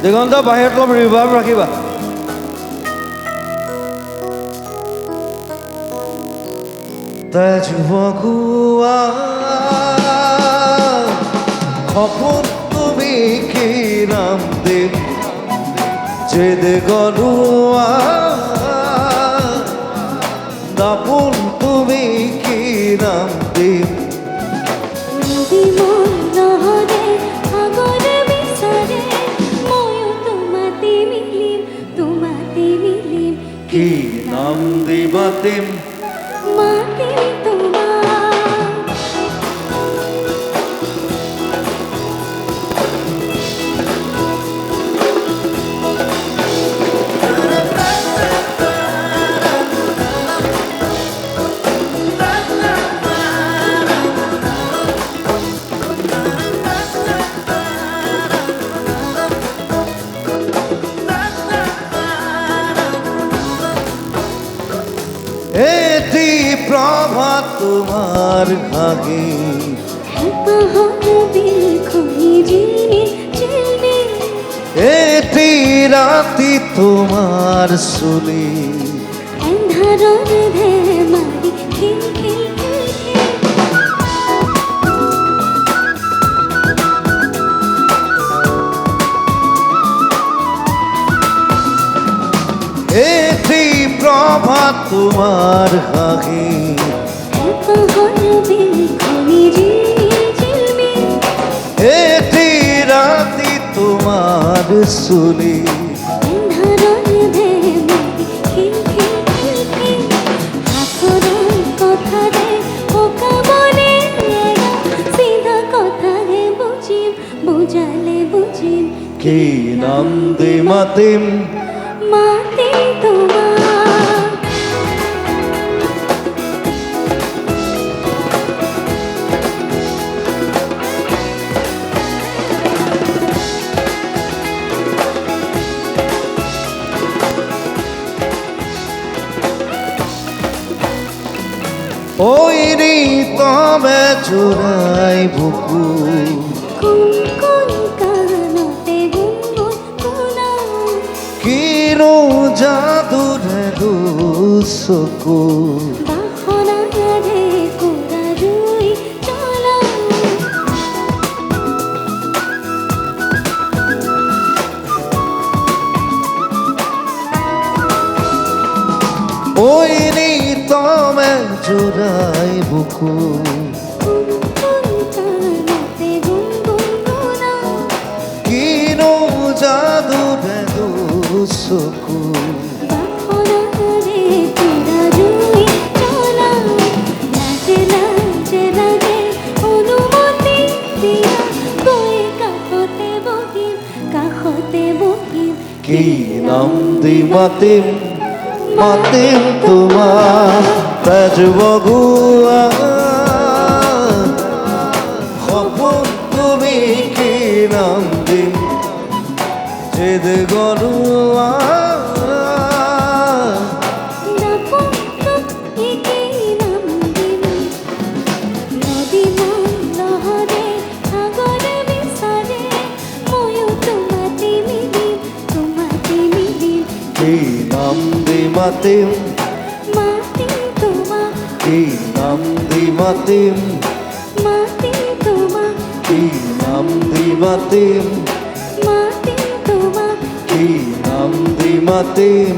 দিগন্ত বাহিৰত অলপ ৰিভাৰ্ব ৰাখিবা। তেজুৱা সপোন তুমি কি নাম দিম যেদে গলোৱা দাপোন তুমি কি নাম দিম কি নাম দি মাতিম এটি প্রভাত তোমার ঘাগে এটি রাতি তোমার সুলি এটি প্রভাত তোমার হাগে এটি রাতি তোমার সুলি কি নাম দি মাতিম ওই রে তবে চোরাই বুকু কিনো জাদুরে দুসকু ওই রে তবে চোরাই বুকু কিনো জাদুরে দুসকু কি নাম দি মাতিম মাতিম তোমার তেজবগুয়া সপোন তুমি কি নাম দিম যেদ গলোৱা কি নাম দি মাতিম কি নাম দি মাতিম কি নাম দি মাতিম কি নাম দি মাতিম